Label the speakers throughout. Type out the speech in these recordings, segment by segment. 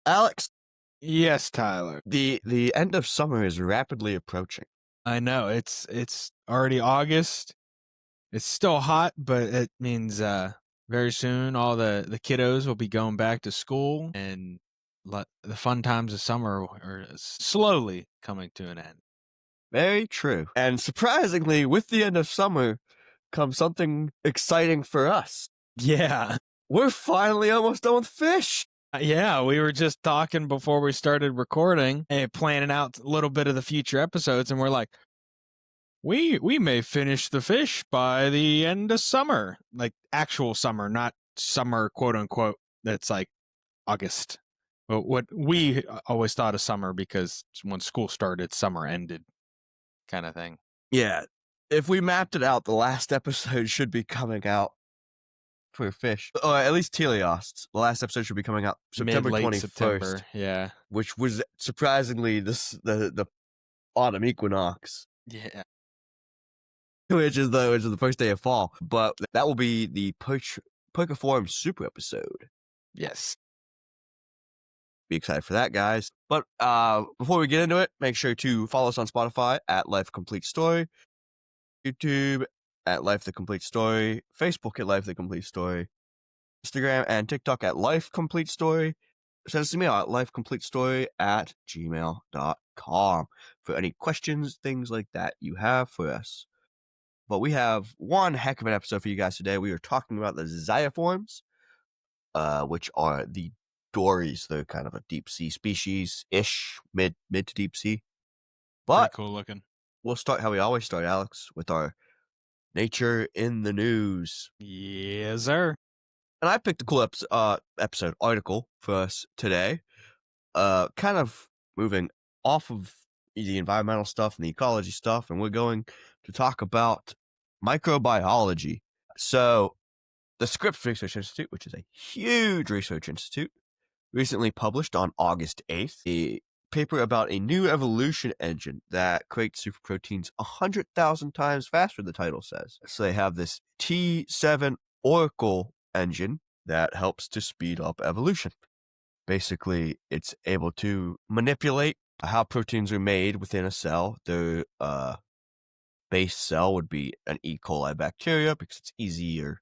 Speaker 1: Alex,
Speaker 2: Yes, Tyler.
Speaker 1: the end of summer is rapidly approaching.
Speaker 2: I know it's already August. It's still hot, but it means very soon all the kiddos will be going back to school, and the fun times of summer are slowly coming to an end.
Speaker 1: Very true. And surprisingly, with the end of summer comes something exciting for us.
Speaker 2: Yeah.
Speaker 1: We're finally almost done with fish.
Speaker 2: Yeah, we were just talking before we started recording and planning out a little bit of the future episodes, and we're like, we may finish the fish by the end of summer, like actual summer, not summer, quote unquote. That's like August. But what we always thought of summer, because when school started, summer ended, kind of thing.
Speaker 1: Yeah. If we mapped it out, the last episode should be coming out for fish. Or at least teleosts. The last episode should be coming out September
Speaker 2: Mid-late
Speaker 1: 21st.
Speaker 2: September, yeah.
Speaker 1: Which was surprisingly the autumn equinox.
Speaker 2: Yeah.
Speaker 1: Which is the first day of fall. But that will be the Pokeform Super episode.
Speaker 2: Yes.
Speaker 1: Be excited for that, guys. But before we get into it, make sure to follow us on Spotify at Life Complete Story, YouTube at Life the Complete Story, Facebook at Life the Complete Story, Instagram and TikTok at Life Complete Story. Send us an email at lifecompletstory@gmail.com for any questions, things like that you have for us. But we have one heck of an episode for you guys today. We are talking about the Xeiforms, which are the dories. They're kind of a deep sea species-ish, mid to deep sea. But
Speaker 2: pretty cool looking.
Speaker 1: We'll start how we always start, Alex, with our Nature in the News.
Speaker 2: Yes, sir.
Speaker 1: And I picked a cool episode article for us today. Kind of moving off of the environmental stuff and the ecology stuff, and we're going to talk about microbiology. So, the Scripps Research Institute, which is a huge research institute, recently published on August 8th a paper about a new evolution engine that creates super proteins 100,000 times faster, the title says. So they have this T7 Oracle engine that helps to speed up evolution. Basically, it's able to manipulate how proteins are made within a cell. The base cell would be an E. coli bacteria because it's easier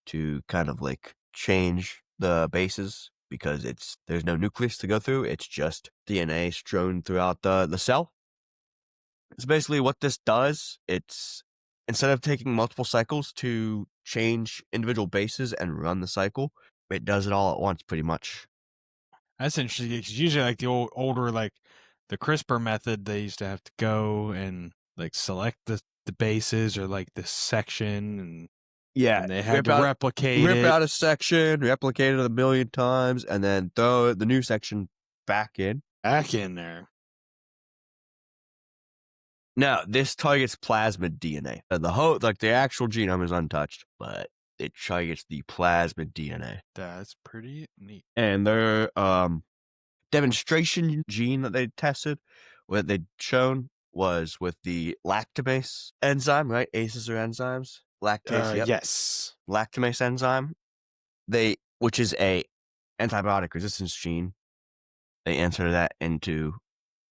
Speaker 1: to kind of like change the bases because there's no nucleus to go through. It's just DNA strewn throughout the cell. It's basically what this does. It's instead of taking multiple cycles to change individual bases and run the cycle, it does it all at once pretty much.
Speaker 2: That's interesting, because usually like the older, like the CRISPR method, they used to have to go and like select the bases or like the section, and they had to replicate
Speaker 1: rip out a section, replicate it 1,000,000 times, and then throw the new section back in
Speaker 2: there.
Speaker 1: Now, this targets plasmid DNA. The actual genome is untouched, but it targets the plasmid DNA.
Speaker 2: That's pretty neat.
Speaker 1: And their demonstration gene that they tested, what they'd shown was with the lactamase enzyme, right? ACEs are enzymes. Lactase, yep.
Speaker 2: Yes.
Speaker 1: Lactamase enzyme. Which is a antibiotic resistance gene. They entered that into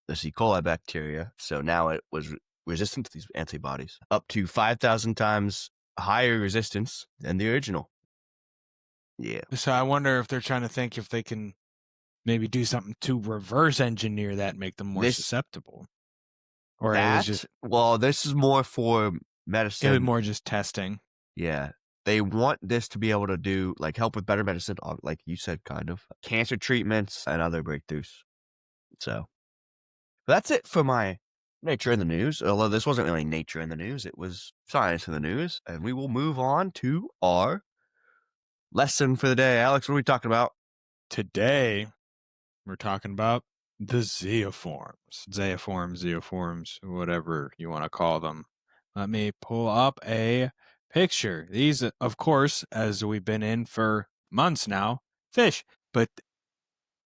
Speaker 1: this E. coli bacteria, so now it was resistant to these antibodies, up to 5,000 times higher resistance than the original. Yeah.
Speaker 2: So I wonder if they're trying to think if they can maybe do something to reverse engineer that and make them more susceptible. Or this
Speaker 1: is more for medicine.
Speaker 2: It was more just testing.
Speaker 1: Yeah. They want this to be able to do, like, help with better medicine, like you said, kind of. Cancer treatments and other breakthroughs. So, that's it for my Nature in the News. Although this wasn't really Nature in the News, it was Science in the News. And we will move on to our lesson for the day. Alex, what are we talking about?
Speaker 2: Today, we're talking about the Xeiforms. Xeiforms, whatever you want to call them. Let me pull up a picture. These, of course, as we've been in for months now, fish, but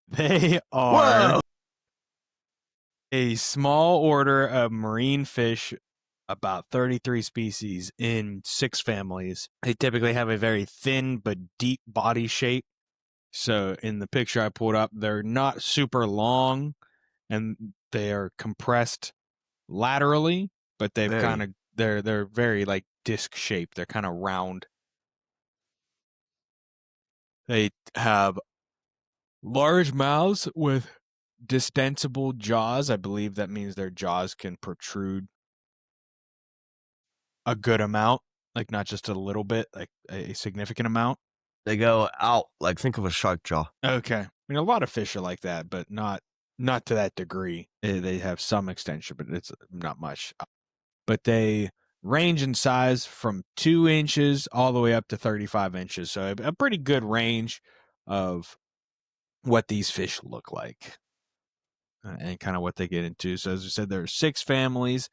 Speaker 2: they are a small order of marine fish, about 33 species in 6 families. They typically have a very thin but deep body shape, So in the picture I pulled up, they're not super long and they are compressed laterally, but they've kind
Speaker 1: Very.
Speaker 2: of they're very like disc shaped. They're kind of round. They have large mouths with distensible jaws. I believe that means their jaws can protrude a good amount, like not just a little bit, like a significant amount.
Speaker 1: They go out like think of a shark jaw.
Speaker 2: Okay. I mean, a lot of fish are like that, but not to that degree. They have some extension, but it's not much. But they range in size from 2 inches all the way up to 35 inches. So a pretty good range of what these fish look like and kind of what they get into. So as we said, there are 6 families.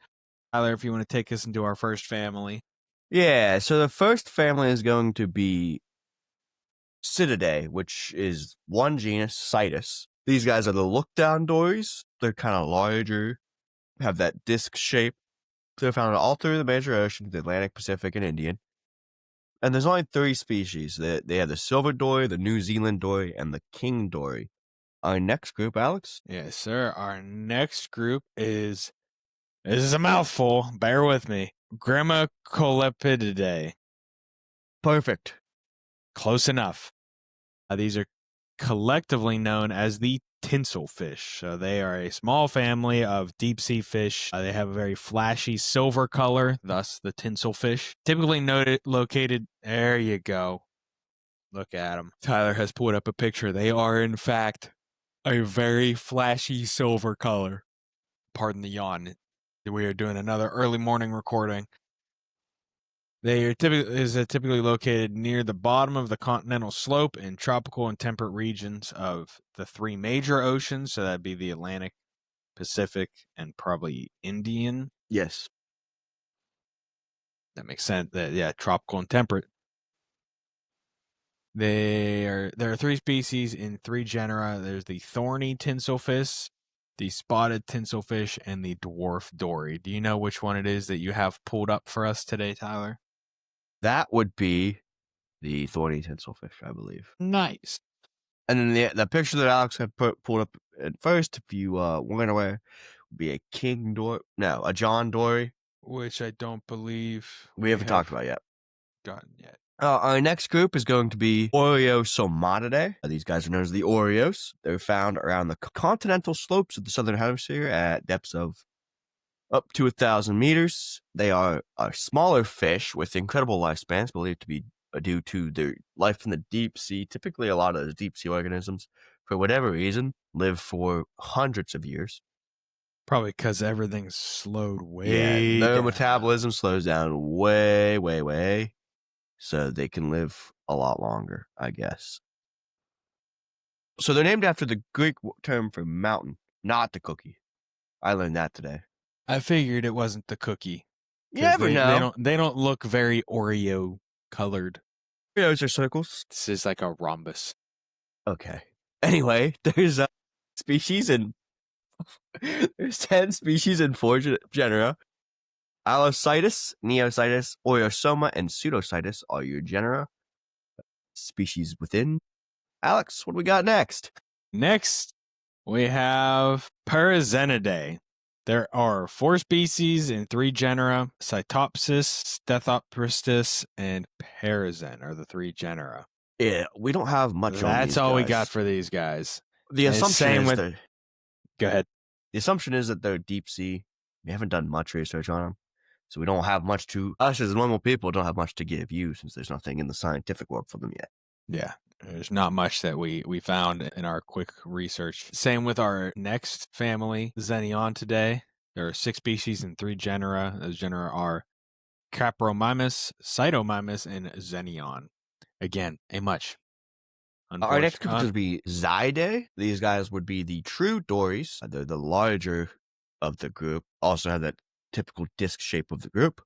Speaker 2: Tyler, if you want to take us into our first family.
Speaker 1: Yeah, so the first family is going to be Cetidae, which is one genus, Citus. These guys are the look-down dories. They're kind of larger, have that disc shape. They're found all through the major oceans, the Atlantic, Pacific, and Indian. And there's only 3 species. They have the silver dory, the New Zealand dory, and the king dory. Our next group, Alex?
Speaker 2: Yes, sir. Our next group is this is a mouthful. Bear with me. Grammacolepidae.
Speaker 1: Perfect.
Speaker 2: Close enough. These are collectively known as the tinsel fish. So they are a small family of deep sea fish. They have a very flashy silver color, thus the tinsel fish. Typically located. There you go. Look at them. Tyler has pulled up a picture. They are, in fact, a very flashy silver color. Pardon the yawn. We are doing another early morning recording. They are typically located near the bottom of the continental slope in tropical and temperate regions of the 3 major oceans. So that'd be the Atlantic, Pacific, and probably Indian.
Speaker 1: Yes.
Speaker 2: That makes sense. Yeah, tropical and temperate. There are 3 species in 3 genera. There's the thorny tinselfish, the spotted tinselfish, and the dwarf dory. Do you know which one it is that you have pulled up for us today, Tyler?
Speaker 1: That would be the thorny tinselfish, I believe.
Speaker 2: Nice.
Speaker 1: And then the picture that Alex had pulled up at first, if you weren't aware, would be a king dory. No, a John dory.
Speaker 2: Which I don't believe
Speaker 1: We haven't talked about yet.
Speaker 2: gotten yet.
Speaker 1: Our next group is going to be Oreosomatidae. These guys are known as the Oreos. They're found around the continental slopes of the southern hemisphere at depths of up to 1,000 meters. They are a smaller fish with incredible lifespans, believed to be due to their life in the deep sea. Typically, a lot of those deep sea organisms, for whatever reason, live for hundreds of years.
Speaker 2: Probably because everything's slowed
Speaker 1: Yeah,
Speaker 2: way
Speaker 1: their
Speaker 2: down.
Speaker 1: metabolism slows down way, way, way, so they can live a lot longer, I guess. So they're named after the Greek term for mountain, not the cookie. I learned that today.
Speaker 2: I figured it wasn't the cookie.
Speaker 1: You never know.
Speaker 2: They don't look very Oreo colored.
Speaker 1: Oreos are circles.
Speaker 2: This is like a rhombus.
Speaker 1: Okay. Anyway, there's species in there's 10 species in 4 genera. Allocytus, Neocytus, Oreosoma, and Pseudocytus are your genera. Species within. Alex, what do we got next?
Speaker 2: Next, we have Parazenidae. There are 4 species in 3 genera. Cytopsis, Stethopristis, and Parazen are the 3 genera.
Speaker 1: Yeah, we don't have much on these
Speaker 2: That's all we
Speaker 1: guys.
Speaker 2: got for these guys.
Speaker 1: The
Speaker 2: And
Speaker 1: assumption
Speaker 2: same
Speaker 1: is
Speaker 2: with-
Speaker 1: that
Speaker 2: Go ahead.
Speaker 1: the assumption is that they're deep sea. We haven't done much research on them, so we don't have much to us as normal people don't have much to give you since there's nothing in the scientific world for them yet.
Speaker 2: Yeah, there's not much that we found in our quick research. Same with our next family, Xenion today. There are 6 species and 3 genera. Those genera are Capromimus, Cytomymus, and Xenion. Again, a much.
Speaker 1: Our next group would be Xidae. These guys would be the true dories. They're the larger of the group. Also have that typical disc shape of the group.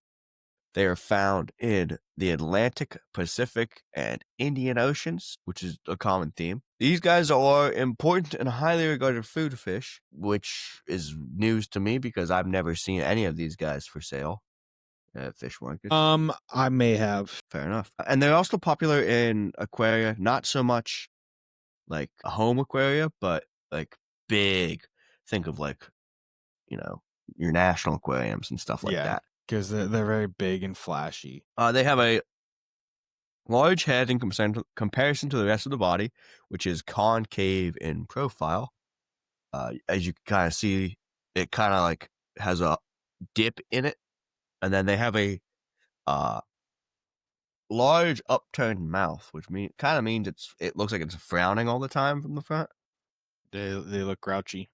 Speaker 1: They are found in the Atlantic, Pacific, and Indian Oceans, which is a common theme. These guys are important and highly regarded food fish, which is news to me because I've never seen any of these guys for sale at fish markets.
Speaker 2: I may have.
Speaker 1: Fair enough. And they're also popular in aquaria, not so much like a home aquaria, but like big. Think of like, you know, your national aquariums and stuff like
Speaker 2: Yeah,
Speaker 1: that.
Speaker 2: because they're very big and flashy.
Speaker 1: They have a large head in comparison to the rest of the body, which is concave in profile. As you can kind of see, it kind of like has a dip in it, and then they have a uh, large upturned mouth, which kind of means it looks like it's frowning all the time from the front.
Speaker 2: They look grouchy.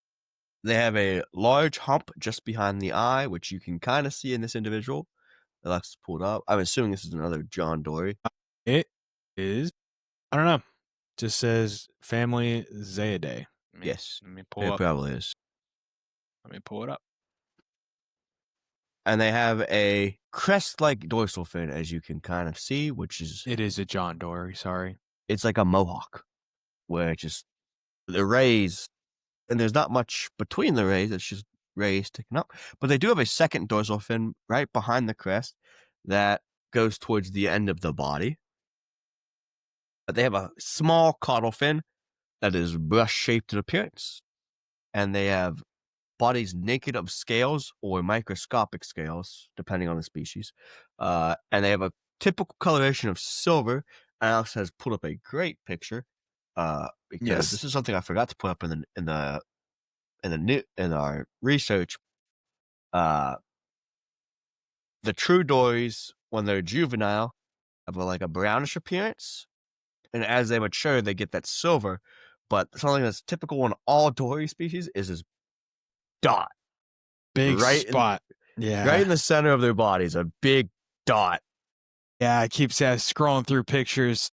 Speaker 1: They have a large hump just behind the eye, which you can kind of see in this individual. Let's pull it up. I'm assuming this is another John Dory.
Speaker 2: It is. I don't know. Just says family Zaidae.
Speaker 1: Yes,
Speaker 2: Let me pull
Speaker 1: it
Speaker 2: up.
Speaker 1: probably is.
Speaker 2: Let me pull it up.
Speaker 1: And they have a crest-like dorsal fin, as you can kind of see, which is
Speaker 2: It is a John Dory. Sorry.
Speaker 1: it's like a mohawk, where it just the rays, and there's not much between the rays. It's just rays sticking up. But they do have a second dorsal fin right behind the crest that goes towards the end of the body. But they have a small caudal fin that is brush-shaped in appearance, and they have bodies naked of scales or microscopic scales, depending on the species. And they have a typical coloration of silver. Alex has put up a great picture because
Speaker 2: Yes.
Speaker 1: this is something I forgot to put up in our research. Uh, the true dories, when they're juvenile, have like a brownish appearance, and as they mature, they get that silver. But something that's typical in all dory species is this dot
Speaker 2: Big
Speaker 1: right in
Speaker 2: spot.
Speaker 1: right
Speaker 2: Yeah.
Speaker 1: in the center of their bodies, a big dot.
Speaker 2: Yeah. I keep scrolling through pictures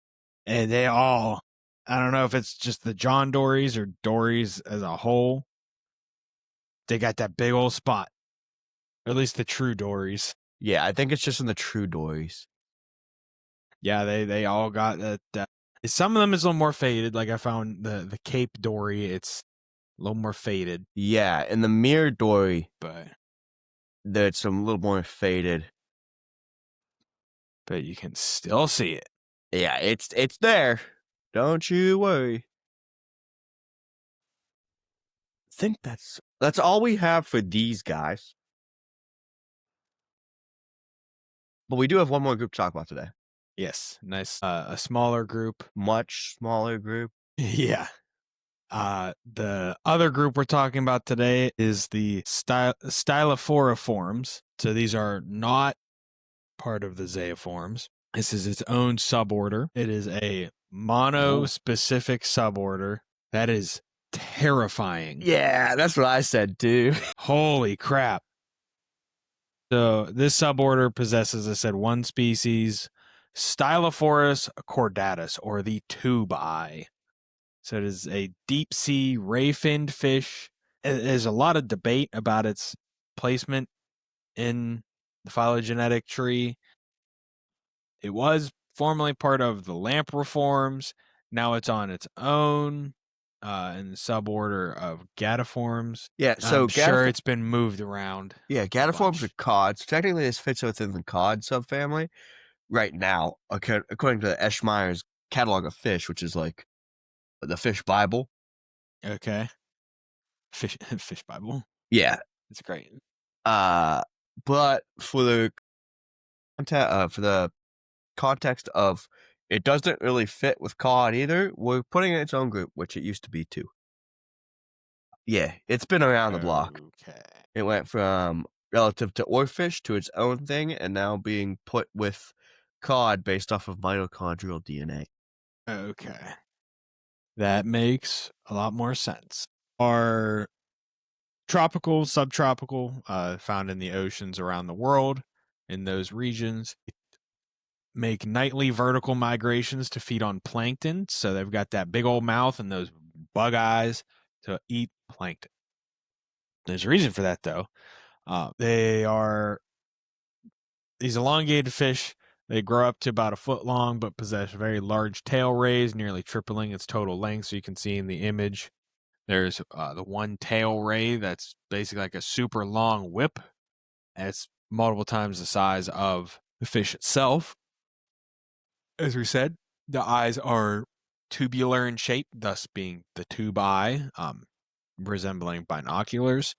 Speaker 2: and they all, I don't know if it's just the John Dories or Dories as a whole. They got that big old spot. Or at least the true Dories.
Speaker 1: Yeah, I think it's just in the true dories.
Speaker 2: Yeah, they all got that. Some of them is a little more faded. Like I found the Cape Dory, it's a little more faded,
Speaker 1: Yeah, in the mirror dory,
Speaker 2: but
Speaker 1: that's a little more faded.
Speaker 2: you can still see it.
Speaker 1: Yeah, it's there. Don't you worry. I think that's all we have for these guys. But we do have one more group to talk about today.
Speaker 2: Yes, nice. A smaller group.
Speaker 1: Much smaller group.
Speaker 2: Yeah. The other group we're talking about today is the Stylophoriforms. So these are not part of the Xeiforms. This is its own suborder. It is a monospecific suborder. That is terrifying.
Speaker 1: Yeah, that's what I said too.
Speaker 2: Holy crap. So this suborder possesses, I said, one species, Stylophorus cordatus, or the tube eye. So it is a deep sea ray-finned fish. There's a lot of debate about its placement in the phylogenetic tree. It was formerly part of the Lampriforms. Now it's on its own in the suborder of Gadiforms.
Speaker 1: Yeah,
Speaker 2: I'm
Speaker 1: so
Speaker 2: sure it's been moved around a
Speaker 1: Gadiforms are
Speaker 2: bunch.
Speaker 1: cods. Technically, this fits within the cod subfamily right now, according to Eschmeyer's catalog of fish, which is like the fish Bible.
Speaker 2: Okay. Fish Bible.
Speaker 1: Yeah.
Speaker 2: It's great.
Speaker 1: But for the context of it doesn't really fit with cod either, we're putting it in its own group, which it used to be too. Yeah, it's been around the block.
Speaker 2: Okay.
Speaker 1: It went from relative to oarfish to its own thing, and now being put with cod based off of mitochondrial DNA.
Speaker 2: Okay. That makes a lot more sense. Are tropical, subtropical, found in the oceans around the world, in those regions. Make nightly vertical migrations to feed on plankton. So they've got that big old mouth and those bug eyes to eat plankton. There's a reason for that, though. They are these elongated fish. They grow up to about a foot long, but possess very large tail rays, nearly tripling its total length. So you can see in the image, there's the one tail ray that's basically like a super long whip. And it's multiple times the size of the fish itself. As we said, the eyes are tubular in shape, thus being the tube eye, resembling binoculars.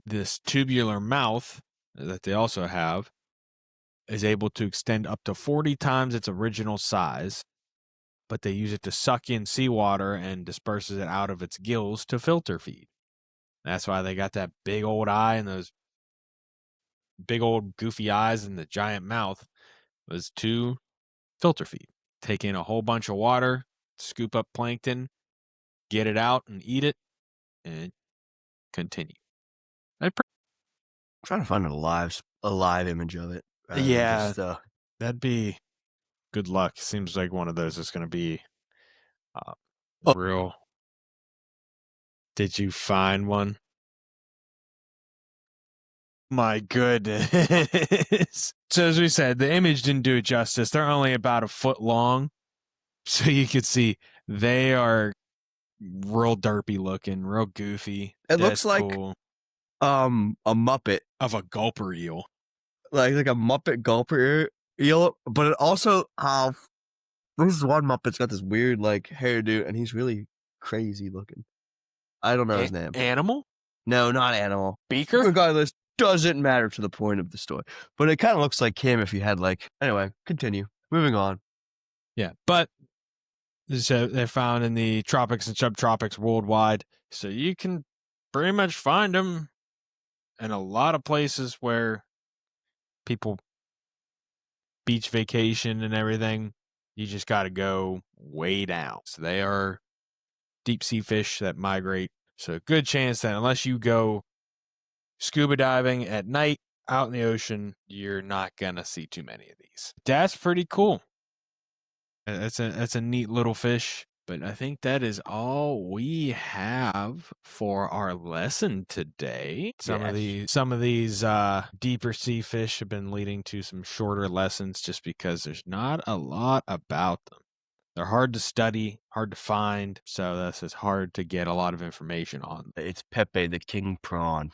Speaker 2: This tubular mouth that they also have is able to extend up to 40 times its original size, but they use it to suck in seawater and disperses it out of its gills to filter feed. That's why they got that big old eye and those big old goofy eyes and the giant mouth was to filter feed. Take in a whole bunch of water, scoop up plankton, get it out and eat it, and continue.
Speaker 1: Trying to find a live image of it rather than
Speaker 2: Yeah,
Speaker 1: just
Speaker 2: that'd be good luck. Seems like one of those is going to be uh,
Speaker 1: oh,
Speaker 2: real. Did you find one? My goodness. So as we said, the image didn't do it justice. They're only about a foot long. So you could see they are real derpy looking, real goofy.
Speaker 1: it
Speaker 2: That's
Speaker 1: looks like
Speaker 2: cool.
Speaker 1: a Muppet,
Speaker 2: Of a gulper eel.
Speaker 1: like a Muppet gulper eel, but it also this is one Muppet's got this weird like hairdo, and he's really crazy looking. I don't know his name.
Speaker 2: Animal?
Speaker 1: No, not animal.
Speaker 2: Beaker?
Speaker 1: Regardless, doesn't matter to the point of the story. But it kind of looks like him if he had like. Anyway, continue. Moving on.
Speaker 2: Yeah, but they're found in the tropics and subtropics worldwide. So you can pretty much find them in a lot of places where people beach vacation and everything. You just got to go way down. So they are deep sea fish that migrate. So good chance that unless you go scuba diving at night out in the ocean, you're not gonna see too many of these. That's pretty cool. That's a neat little fish. But I think that is all we have for our lesson today. Some of these deeper sea fish have been leading to some shorter lessons just because there's not a lot about them. They're hard to study, hard to find, so this is hard to get a lot of information on.
Speaker 1: It's Pepe the King Prawn.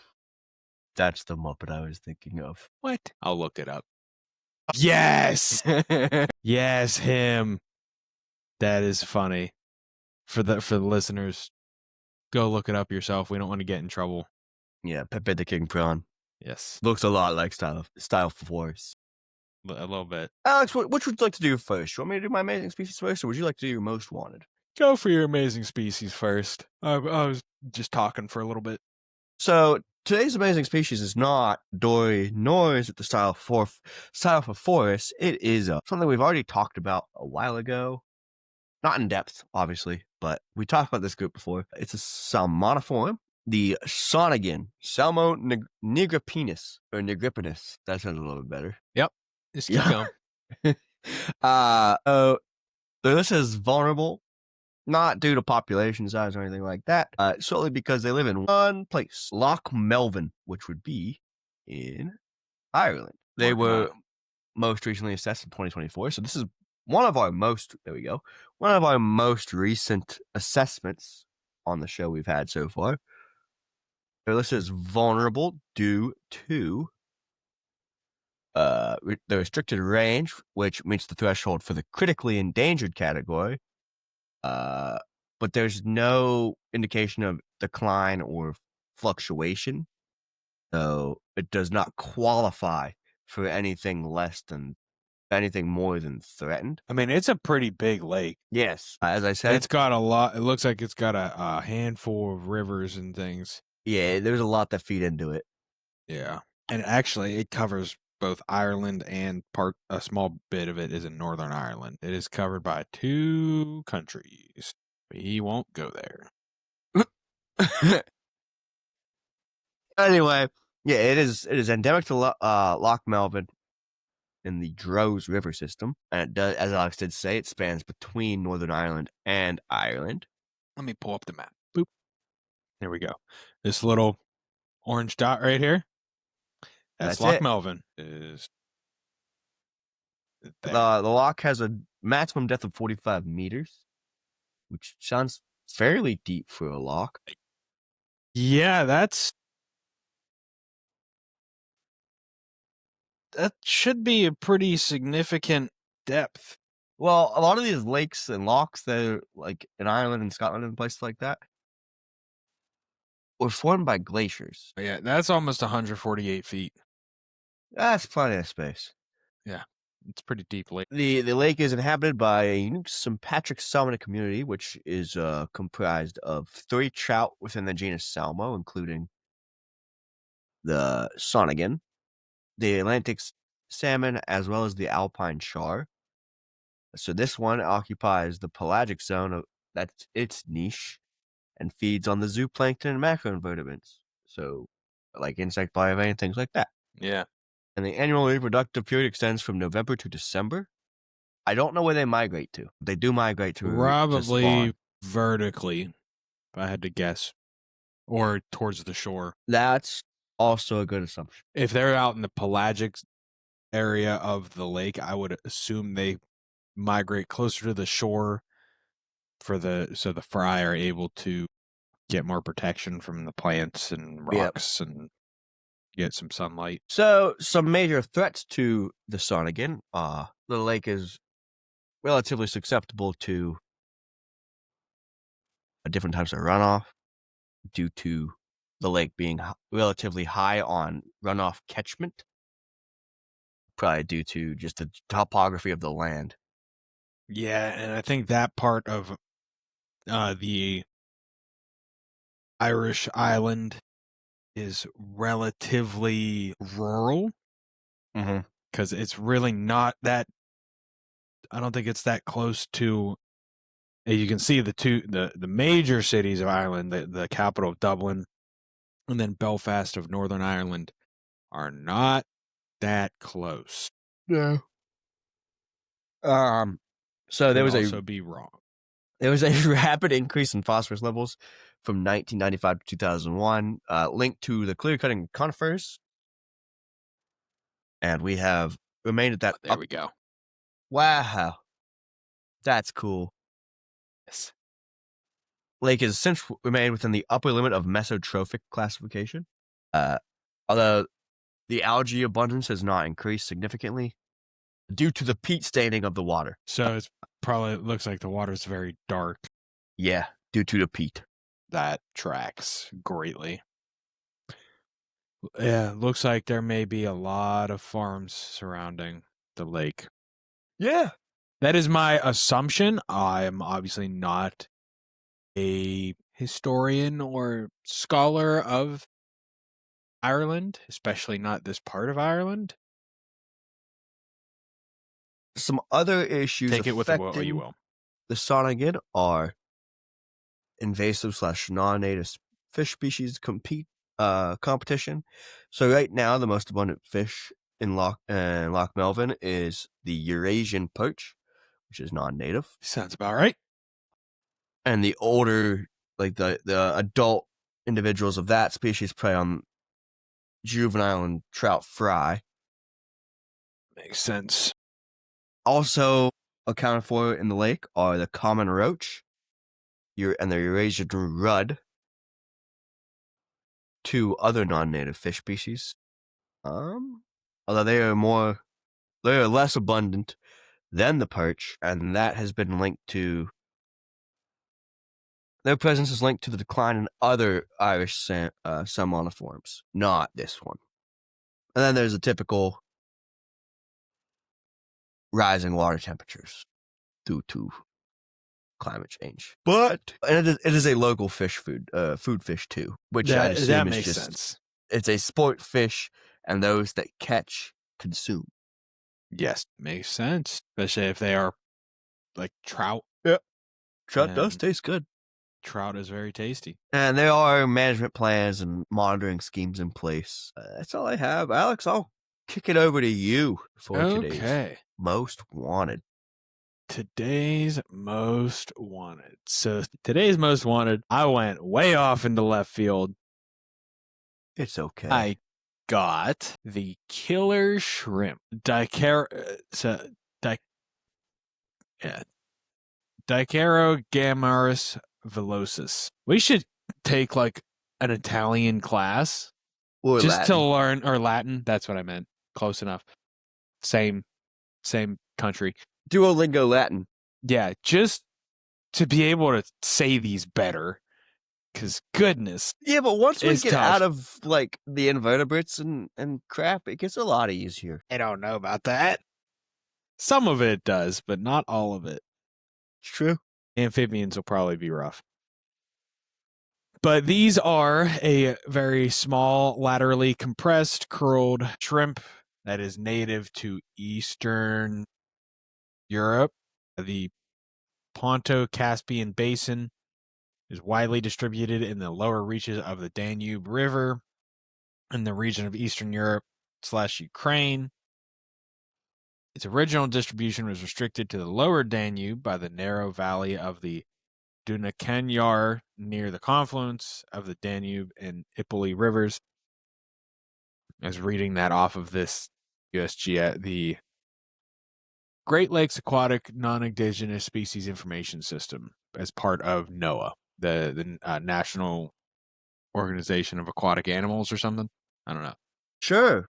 Speaker 1: That's the Muppet I was thinking of.
Speaker 2: What? I'll look it up. Yes! Yes, him. That is funny. For the listeners, go look it up yourself. We don't want to get in trouble.
Speaker 1: Yeah, Pepe the King Prawn.
Speaker 2: Yes.
Speaker 1: Looks a lot like Style Force.
Speaker 2: A little bit.
Speaker 1: Alex, which would you like to do first? You want me to do my amazing species first, or would you like to do your most wanted?
Speaker 2: Go for your amazing species first. I was just talking for a little bit.
Speaker 1: So today's amazing species is not dory, nor is it the style for forest. It is something we've already talked about a while ago. Not in depth, obviously, but we talked about this group before. It's a salmoniform, the Sonogad, Salmo nigripinus, or nigripinus. That sounds a little bit better.
Speaker 2: Yep. Just keep going.
Speaker 1: They're listed as vulnerable, not due to population size or anything like that, solely because they live in one place, Loch Melvin, which would be in Ireland. They were most recently assessed in 2024, so this is one of our most recent assessments on the show we've had so far. They're listed as vulnerable due to the restricted range, which meets the threshold for the critically endangered category. But there's no indication of decline or fluctuation, so it does not qualify for anything more than threatened.
Speaker 2: I mean, it's a pretty big lake.
Speaker 1: Yes, as I said,
Speaker 2: It's got a lot. It looks like it's got a handful of rivers and things.
Speaker 1: yeah, there's a lot that feed into it.
Speaker 2: Yeah, and actually, it covers both Ireland and a small bit of it is in Northern Ireland. It is covered by 2 countries. We won't go there.
Speaker 1: Anyway, yeah, it is endemic to Loch Melvin in the Drows River system, and it does, as Alex did say, it spans between Northern Ireland and Ireland.
Speaker 2: Let me pull up the map. Boop. There we go. This little orange dot right here. That's Loch Melvin. Is
Speaker 1: the loch has a maximum depth of 45 meters, which sounds fairly deep for a loch.
Speaker 2: Yeah, that should be a pretty significant depth.
Speaker 1: Well, a lot of these lakes and lochs that are, like, in Ireland and Scotland and places like that were formed by glaciers.
Speaker 2: Yeah, that's almost 148 feet.
Speaker 1: That's plenty of space.
Speaker 2: Yeah, it's pretty deep lake.
Speaker 1: The lake is inhabited by a unique sympatric salmoniid community, which is, comprised of 3 trout within the genus Salmo, including the Sonogad, the Atlantic salmon, as well as the alpine char. So this one occupies the pelagic zone of that's its niche and feeds on the zooplankton and macroinvertebrates. So, like insect larvae and things like that.
Speaker 2: Yeah,
Speaker 1: And the annual reproductive period extends from November to December. I don't know where they migrate to. They do migrate to
Speaker 2: probably
Speaker 1: spawn.
Speaker 2: vertically, if I had to guess, or towards the shore.
Speaker 1: That's also a good assumption.
Speaker 2: If they're out in the pelagic area of the lake, I would assume they migrate closer to the shore so the fry are able to get more protection from the plants and
Speaker 1: Yep.
Speaker 2: rocks and get some sunlight.
Speaker 1: So, some major threats to the Sonogad. The lake is relatively susceptible to different types of runoff due to the lake being relatively high on runoff catchment, probably due to just the topography of the land.
Speaker 2: Yeah, and I think that part of the Irish island is relatively rural
Speaker 1: Mm-hmm.
Speaker 2: because it's really not that. I don't think it's that close to. You can see the major cities of Ireland, the capital of Dublin, and then Belfast of Northern Ireland, are not that close.
Speaker 1: Yeah. So
Speaker 2: Could also be wrong.
Speaker 1: there was a rapid increase in phosphorus levels from 1995 to 2001, linked to the clear cutting of conifers, and we have remained at that.
Speaker 2: There we go.
Speaker 1: Wow, that's cool.
Speaker 2: Yes.
Speaker 1: Lake has since remained within the upper limit of mesotrophic classification, although the algae abundance has not increased significantly due to the peat staining of the water.
Speaker 2: So it's probably looks like the water's very dark.
Speaker 1: Yeah, due to the peat.
Speaker 2: That tracks greatly. Yeah, looks like there may be a lot of farms surrounding the lake.
Speaker 1: Yeah.
Speaker 2: That is my assumption. I am obviously not a historian or scholar of Ireland, especially not this part of Ireland.
Speaker 1: Some other issues
Speaker 2: Take it with what you
Speaker 1: affecting
Speaker 2: will.
Speaker 1: the Sonogad are invasive / non-native fish species competition. So right now, the most abundant fish in Loch Melvin is the Eurasian perch, which is non-native,
Speaker 2: Sounds about right.
Speaker 1: and the older, like the adult individuals of that species prey on juvenile and trout fry.
Speaker 2: Makes sense.
Speaker 1: Also accounted for in the lake are the common roach, and the Eurasian rudd, 2 other non-native fish species. Although they are less abundant than the perch, and that has been linked to their presence is linked to the decline in other Irish salmoniforms, not this one. And then there's a typical rising water temperatures due to climate change. But and it is a local food fish too, which I assume
Speaker 2: that
Speaker 1: is
Speaker 2: makes
Speaker 1: just
Speaker 2: sense.
Speaker 1: it's a sport fish, and those that catch consume.
Speaker 2: Yes, makes sense. Especially if they are like trout.
Speaker 1: Yep. Trout does
Speaker 2: And
Speaker 1: taste good.
Speaker 2: trout is very tasty.
Speaker 1: And there are management plans and monitoring schemes in place. That's all I have. Alex, I'll kick it over to you for today's
Speaker 2: Okay.
Speaker 1: most wanted.
Speaker 2: Today's most wanted. So today's most wanted, I went way off into left field.
Speaker 1: It's okay.
Speaker 2: I got the killer shrimp. Dicarogammarus velocis. We should take like an Italian class
Speaker 1: Or
Speaker 2: just to
Speaker 1: Latin.
Speaker 2: learn, or Latin. That's what I meant. Close enough. Same country.
Speaker 1: Duolingo Latin.
Speaker 2: Yeah, just to be able to say these better. Because goodness,
Speaker 1: Yeah, but once we
Speaker 2: it's
Speaker 1: get out
Speaker 2: tough.
Speaker 1: of, like, the invertebrates and crap, it gets a lot easier.
Speaker 2: I don't know about that. Some of it does, but not all of it.
Speaker 1: It's true.
Speaker 2: Amphibians will probably be rough. But these are a very small, laterally compressed, curled shrimp that is native to Eastern Europe. The Ponto-Caspian Basin is widely distributed in the lower reaches of the Danube River in the region of Eastern Europe / Ukraine. Its original distribution was restricted to the lower Danube by the narrow valley of the Dunakanyar near the confluence of the Danube and Ippoly rivers. I was reading that off of this USG, the Great Lakes Aquatic Non-Indigenous Species Information System, as part of NOAA, the National Organization of Aquatic Animals or something. I don't know.
Speaker 1: Sure.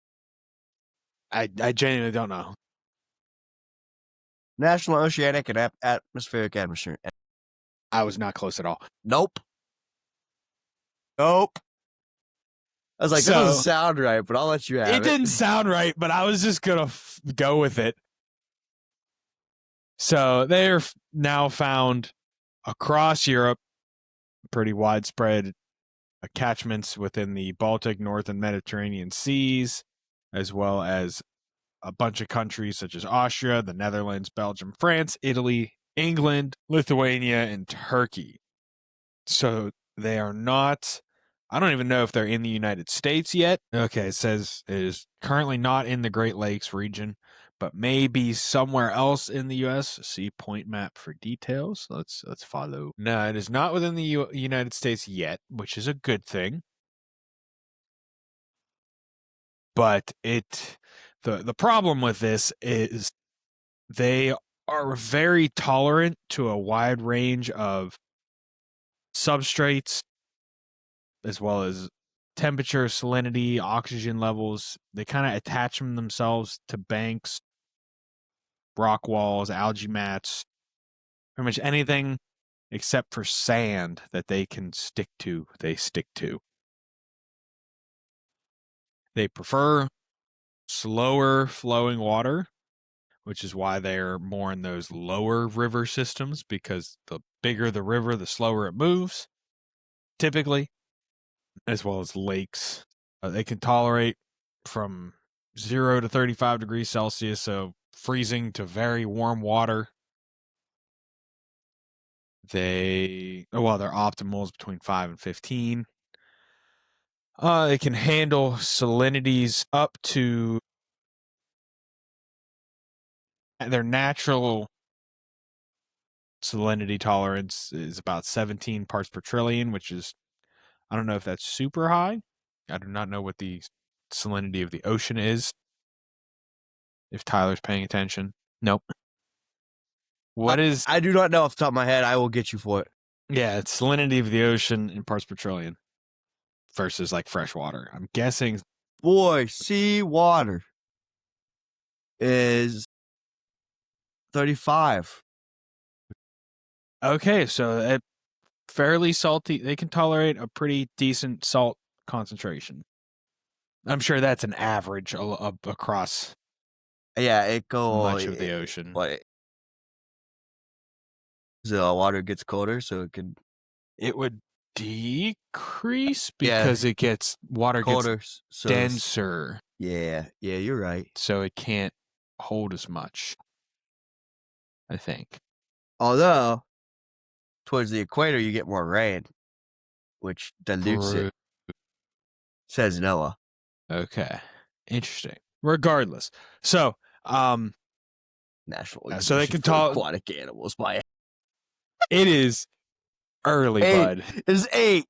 Speaker 2: I genuinely don't know.
Speaker 1: National Oceanic and Atmospheric Atmosphere.
Speaker 2: I was not close at all.
Speaker 1: Nope. Nope. I was like, that doesn't sound right, but I'll let you have it.
Speaker 2: It didn't sound right, but I was just going to go with it. So they're now found across Europe, pretty widespread catchments within the Baltic, North, and Mediterranean seas, as well as a bunch of countries such as Austria, the Netherlands, Belgium, France, Italy, England, Lithuania, and Turkey. So they are not, I don't even know if they're in the United States yet. Okay, it says it is currently not in the Great Lakes region, but maybe somewhere else in the U.S. See point map for details. Let's follow. No, it is not within the United States yet, which is a good thing. But the problem with this is they are very tolerant to a wide range of substrates, as well as temperature, salinity, oxygen levels. They kind of attach themselves to banks, rock walls, algae mats, pretty much anything except for sand that they can stick to, they stick to. They prefer slower flowing water, which is why they're more in those lower river systems, because the bigger the river, the slower it moves, typically, as well as lakes. They can tolerate from 0 to 35 degrees Celsius, so freezing to very warm water. Their optimal is between 5 and 15. They can handle salinities up to their natural salinity tolerance is about 17 parts per trillion, which is, I don't know if that's super high. I do not know what the salinity of the ocean is. If Tyler's paying attention. Nope. What is...
Speaker 1: I do not know off the top of my head. I will get you for it.
Speaker 2: Yeah, it's salinity of the ocean in parts per trillion versus like fresh water. I'm guessing...
Speaker 1: Boy, sea water is 35.
Speaker 2: Okay, so fairly salty. They can tolerate a pretty decent salt concentration. I'm sure that's an average across
Speaker 1: Yeah, it goes
Speaker 2: much of the ocean.
Speaker 1: What? The water gets colder, so it can.
Speaker 2: It would decrease because it gets water
Speaker 1: colder,
Speaker 2: gets
Speaker 1: so
Speaker 2: denser.
Speaker 1: Yeah, you're right.
Speaker 2: So it can't hold as much, I think.
Speaker 1: Although, towards the equator, you get more rain, which dilutes it, says Noah.
Speaker 2: Okay. Interesting. Regardless. So,
Speaker 1: National
Speaker 2: so they can
Speaker 1: aquatic animals by
Speaker 2: it is early, bud.
Speaker 1: It's 8.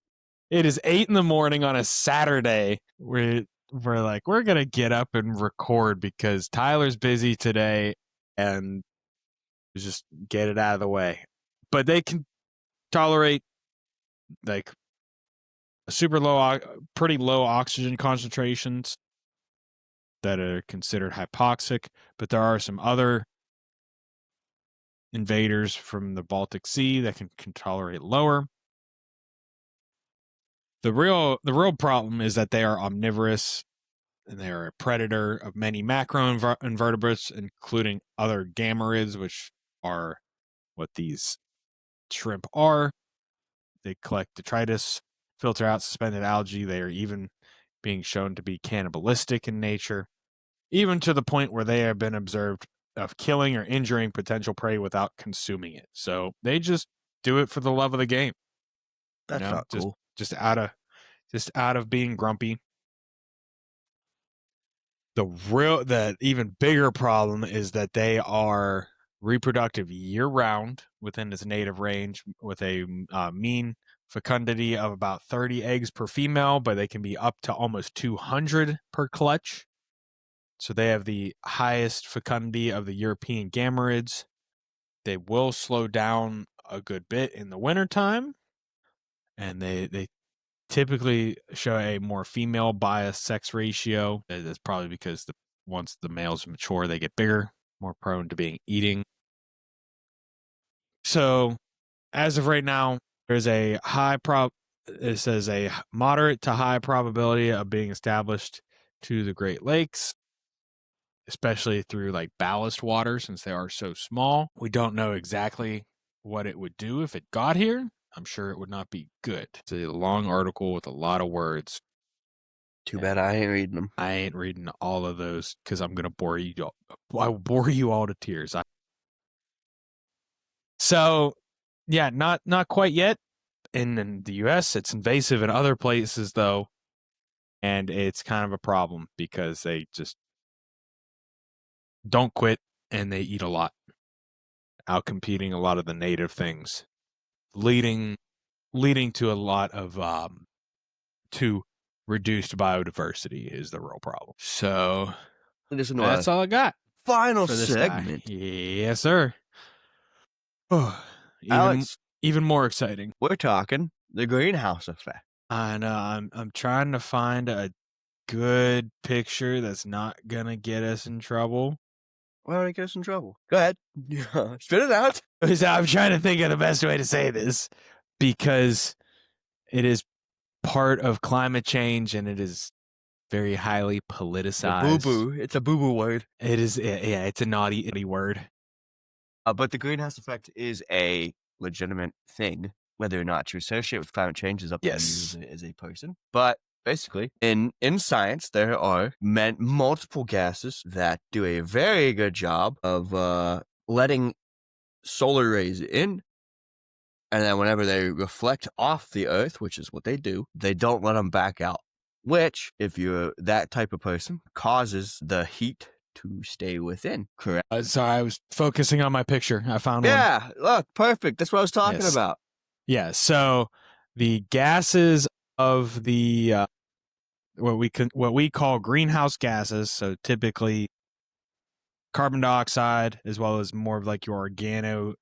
Speaker 2: It is 8 a.m. on a Saturday. We're gonna get up and record because Tyler's busy today and just get it out of the way. But they can tolerate like pretty low oxygen concentrations that are considered hypoxic, but there are some other invaders from the Baltic Sea that can tolerate lower. The real problem is that they are omnivorous and they are a predator of many macroinvertebrates, including other gammarids, which are what these shrimp are. They collect detritus, filter out suspended algae. They are even being shown to be cannibalistic in nature, even to the point where they have been observed of killing or injuring potential prey without consuming it. So they just do it for the love of the game,
Speaker 1: That's not cool.
Speaker 2: just out of being grumpy. The even bigger problem is that they are reproductive year round within its native range with a mean fecundity of about 30 eggs per female, but they can be up to almost 200 per clutch. So they have the highest fecundity of the European gammarids. They will slow down a good bit in the wintertime, and they typically show a more female biased sex ratio. That's probably because once the males mature, they get bigger, more prone to being eating. So as of right now, there's a it says a moderate to high probability of being established to the Great Lakes, especially through like ballast water since they are so small. We don't know exactly what it would do if it got here. I'm sure it would not be good. It's a long article with a lot of words.
Speaker 1: Too bad I ain't reading them.
Speaker 2: I ain't reading all of those because I'm gonna bore you. I will bore you all to tears. So, yeah, not quite yet. In the U.S., it's invasive in other places though, and it's kind of a problem because they just don't quit and they eat a lot, outcompeting a lot of the native things, leading to a lot of to reduced biodiversity is the real problem. So
Speaker 1: Listen to
Speaker 2: that's
Speaker 1: our
Speaker 2: all I got
Speaker 1: final
Speaker 2: for this guy.
Speaker 1: segment.
Speaker 2: Yes, sir.
Speaker 1: Alex,
Speaker 2: even more exciting.
Speaker 1: we're talking the greenhouse effect.
Speaker 2: I know. I'm trying to find a good picture that's not gonna get us in trouble.
Speaker 1: Why would I get us in trouble? Go ahead. Spit it out.
Speaker 2: I'm trying to think of the best way to say this because it is part of climate change and it is very highly politicized.
Speaker 1: Boo-boo. It's a boo-boo word.
Speaker 2: It is, yeah, it's a naughty word.
Speaker 1: But the greenhouse effect is a legitimate thing. Whether or not to associate with climate change is up to you as a person. But basically, in science, there are multiple gases that do a very good job of letting solar rays in. And then whenever they reflect off the Earth, which is what they do, they don't let them back out. Which, if you're that type of person, causes the heat to stay within. Correct.
Speaker 2: Sorry, I was focusing on my picture. I found one.
Speaker 1: Yeah, look, perfect. That's what I was talking about.
Speaker 2: Yeah, so the gases of the what we call greenhouse gases, so typically carbon dioxide as well as more of like your organo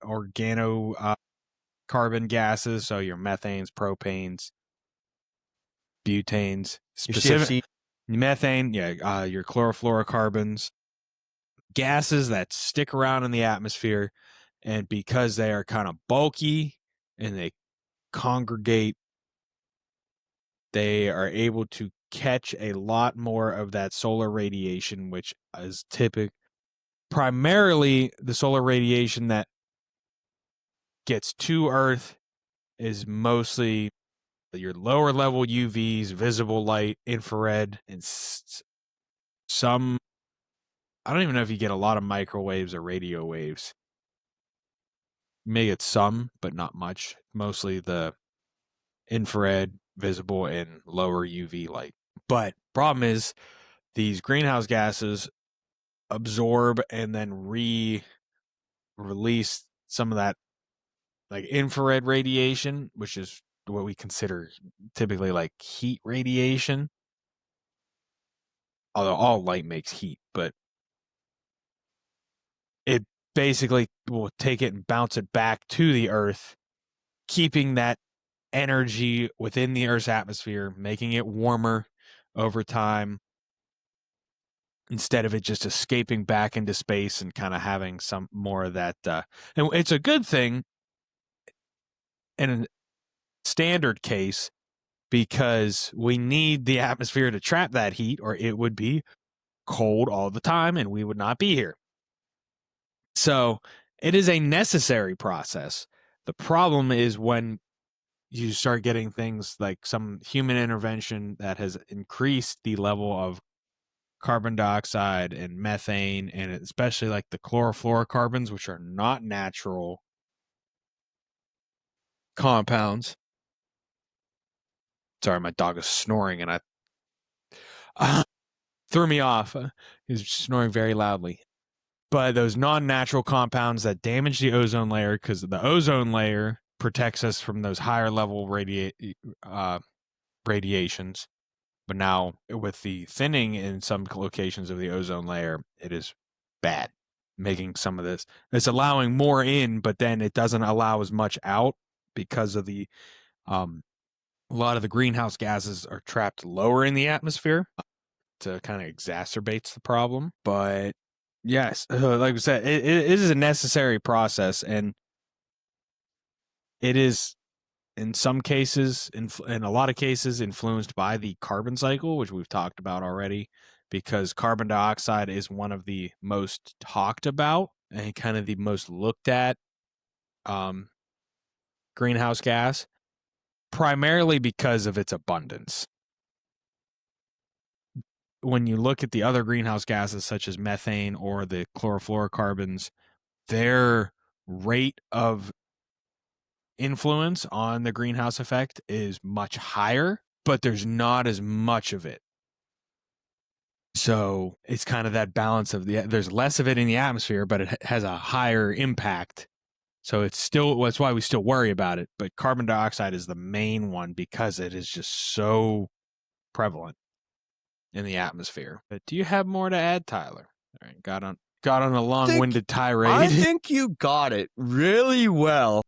Speaker 2: carbon gases, so your methanes, propanes, butanes, specific methane, your chlorofluorocarbons, gases that stick around in the atmosphere, and because they are kind of bulky and they congregate, they are able to catch a lot more of that solar radiation, which is primarily the solar radiation that gets to Earth is mostly your lower level UVs, visible light, infrared, and some. I don't even know if you get a lot of microwaves or radio waves. You may get some, but not much. Mostly the infrared, visible, and lower UV light. But problem is these greenhouse gases absorb and then release some of that like infrared radiation, which is what we consider typically like heat radiation. Although all light makes heat, but it basically will take it and bounce it back to the Earth, keeping that energy within the Earth's atmosphere, making it warmer over time. instead of it just escaping back into space and kind of having some more of that. And it's a good thing in a standard case because we need the atmosphere to trap that heat, or it would be cold all the time and we would not be here. So it is a necessary process. The problem is when you start getting things like some human intervention that has increased the level of carbon dioxide and methane, and especially like the chlorofluorocarbons, which are not natural compounds. Sorry, my dog is snoring and I threw me off. He's snoring very loudly. But those non-natural compounds that damage the ozone layer, because the ozone layer protects us from those higher level radiations. But now with the thinning in some locations of the ozone layer, it is bad, making some of this. It's allowing more in, but then it doesn't allow as much out because of the a lot of the greenhouse gases are trapped lower in the atmosphere to kind of exacerbates the problem. But yes, like I said, it is a necessary process, and it is in some cases, in a lot of cases, influenced by the carbon cycle, which we've talked about already, because carbon dioxide is one of the most talked about and kind of the most looked at greenhouse gas, primarily because of its abundance. When you look at the other greenhouse gases, such as methane or the chlorofluorocarbons, their rate of influence on the greenhouse effect is much higher, but there's not as much of it. So it's kind of that balance of there's less of it in the atmosphere, but it has a higher impact. So it's still, that's why we still worry about it. But carbon dioxide is the main one because it is just so prevalent in the atmosphere. But do you have more to add, Tyler? All right, got on a long-winded tirade.
Speaker 1: I think you got it really well.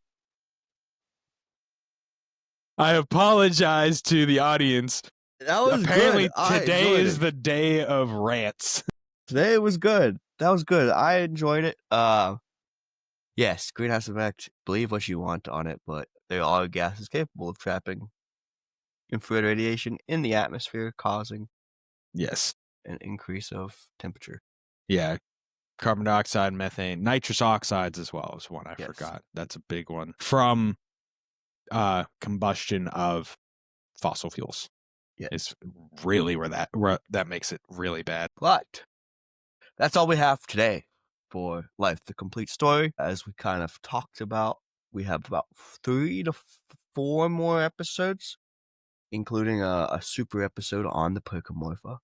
Speaker 2: I apologize to the audience.
Speaker 1: That was
Speaker 2: apparently
Speaker 1: good.
Speaker 2: Today is the day of rants.
Speaker 1: Today was good. That was good. I enjoyed it. Yes, greenhouse effect. Believe what you want on it, but there are gases capable of trapping infrared radiation in the atmosphere, causing an increase of temperature.
Speaker 2: Yeah, carbon dioxide, methane, nitrous oxides as well is one I forgot. That's a big one from combustion of fossil fuels. Is really where that makes it really bad.
Speaker 1: But that's all we have today for Life the Complete Story. As we kind of talked about, we have about 3 to 4 more episodes, including a super episode on the Percomorpha.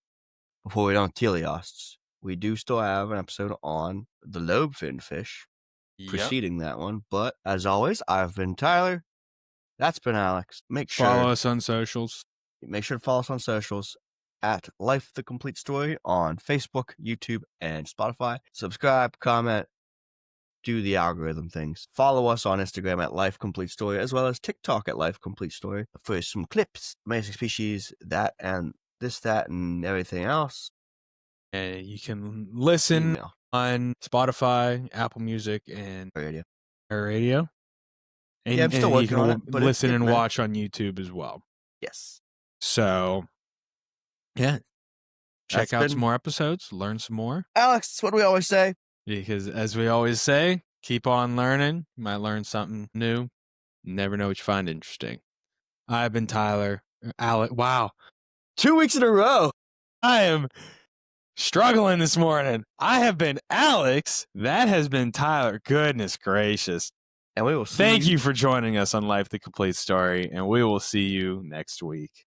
Speaker 1: Before we don't teleosts, we do still have an episode on the lobefin fish preceding that one. But as always, I've been Tyler. That's been Alex.
Speaker 2: Follow us on socials.
Speaker 1: Make sure to follow us on socials at Life the Complete Story on Facebook, YouTube, and Spotify. Subscribe, comment, do the algorithm things. Follow us on Instagram at Life Complete Story, as well as TikTok at Life Complete Story for some clips, amazing species, that and this, that, and everything else.
Speaker 2: And you can listen on Spotify, Apple Music, and Radio. And,
Speaker 1: I'm still working on it,
Speaker 2: but listen and watch on YouTube as well.
Speaker 1: Yes.
Speaker 2: So, yeah. Check out some more episodes, learn some more.
Speaker 1: Alex, what do we always say?
Speaker 2: Because as we always say, keep on learning. You might learn something new. You never know what you find interesting. I've been Tyler. Alex. Wow.
Speaker 1: 2 weeks in a row.
Speaker 2: I am struggling this morning. I have been Alex. That has been Tyler. Goodness gracious.
Speaker 1: And we will see
Speaker 2: Thank you for joining us on Life the Complete Story, and we will see you next week.